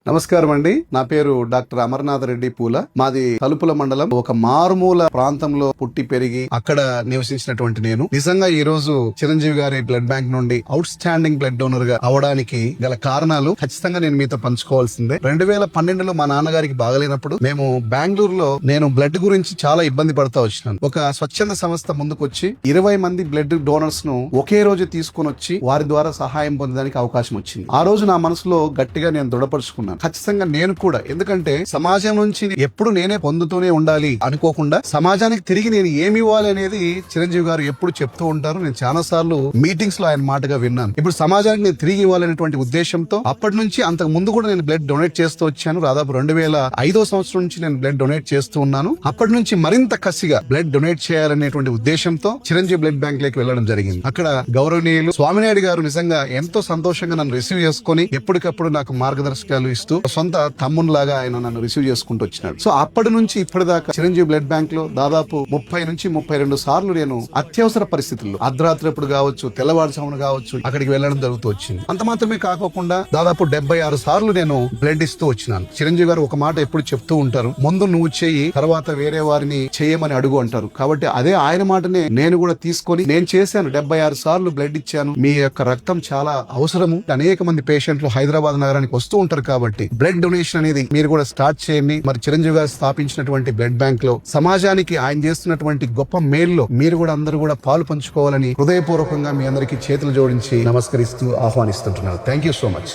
నమస్కారం అండి. నా పేరు డాక్టర్ అమర్నాథ్ రెడ్డి పూల. మాది తలుపుల మండలం, ఒక మారుమూల ప్రాంతంలో పుట్టి పెరిగి అక్కడ నివసించినటువంటి నేను నిజంగా ఈ రోజు చిరంజీవి గారి బ్లడ్ బ్యాంక్ నుండి అవుట్ స్టాండింగ్ బ్లడ్ డోనర్ గా అవడానికి గల కారణాలు ఖచ్చితంగా నేను మీతో పంచుకోవాల్సిందే. 2012లో మా నాన్నగారికి బాగలేనప్పుడు మేము బెంగళూరులో నేను బ్లడ్ గురించి చాలా ఇబ్బంది పడతా వచ్చినాను. ఒక స్వచ్ఛంద సంస్థ ముందుకొచ్చి 20 మంది బ్లడ్ డోనర్స్ ను ఒకే రోజు తీసుకుని వచ్చి వారి ద్వారా సహాయం పొందడానికి అవకాశం వచ్చింది. ఆ రోజు నా మనసులో గట్టిగా నేను దృఢపరుచుకున్నాను. ఖచ్చితంగా నేను కూడా, ఎందుకంటే సమాజం నుంచి ఎప్పుడు నేనే పొందుతూనే ఉండాలి అనుకోకుండా సమాజానికి తిరిగి నేను ఏమి ఇవ్వాలి అనేది చిరంజీవి గారు ఎప్పుడు చెప్తూ ఉంటారు. నేను చాలా సార్లు మీటింగ్స్ లో ఆయన మాటగా విన్నాను. ఇప్పుడు సమాజానికి నేను తిరిగి ఇవ్వాలనేటువంటి ఉద్దేశంతో అప్పటి నుంచి అంతకు ముందు కూడా నేను బ్లడ్ డొనేట్ చేస్తూ వచ్చాను. దాదాపు 2005వ సంవత్సరం నుంచి నేను బ్లడ్ డొనేట్ చేస్తూ ఉన్నాను. అప్పటి నుంచి మరింత కసిగా బ్లడ్ డొనేట్ చేయాలనేటువంటి ఉద్దేశంతో చిరంజీవి బ్లడ్ బ్యాంక్ లోకి వెళ్లడం జరిగింది. అక్కడ గౌరవనీయులు స్వామినాయుడు గారు నిజంగా ఎంతో సంతోషంగా నన్ను రిసీవ్ చేసుకుని ఎప్పటికప్పుడు నాకు మార్గదర్శకాలు ఇస్తూ సొంత తమ్మునిలాగా ఆయన నన్ను రిసీవ్ చేసుకుంటూ వచ్చినాడు. సో అప్పటి నుంచి ఇప్పటిదాకా చిరంజీవి బ్లడ్ బ్యాంక్ లో దాదాపు 30 నుంచి 32 సార్లు నేను అత్యవసర పరిస్థితుల్లో అర్ధరాత్రి కావచ్చు, తెల్లవారుజామున కావచ్చు, అక్కడికి వెళ్లడం జరుగుతూ వచ్చింది. అంత మాత్రమే కాకోకుండా దాదాపు 76 సార్లు నేను బ్లడ్ ఇస్తూ వచ్చినాను. చిరంజీవి గారు ఒక మాట ఎప్పుడు చెప్తూ ఉంటారు, ముందు నువ్వు చెయ్యి, తర్వాత వేరే వారిని చేయమని అడుగు అంటారు. కాబట్టి అదే ఆయన మాటనే నేను కూడా తీసుకొని నేను చేశాను. 76 సార్లు బ్లడ్ ఇచ్చాను. మీ యొక్క రక్తం చాలా అవసరము. అనేక మంది పేషెంట్లు హైదరాబాద్ నగరానికి వస్తూ ఉంటారు కాబట్టి బ్లడ్ డొనేషన్ అనేది మీరు కూడా స్టార్ట్ చేయండి. మరి చిరంజీవి గారు స్థాపించినటువంటి బ్లడ్ బ్యాంక్ లో సమాజానికి ఆయన చేస్తున్నటువంటి గొప్ప మేల్లో మీరు కూడా అందరూ కూడా పాలు పంచుకోవాలని హృదయపూర్వకంగా మీ అందరికీ చేతులు జోడించి నమస్కరిస్తూ ఆహ్వానిస్తుంటున్నారు. Thank you so much.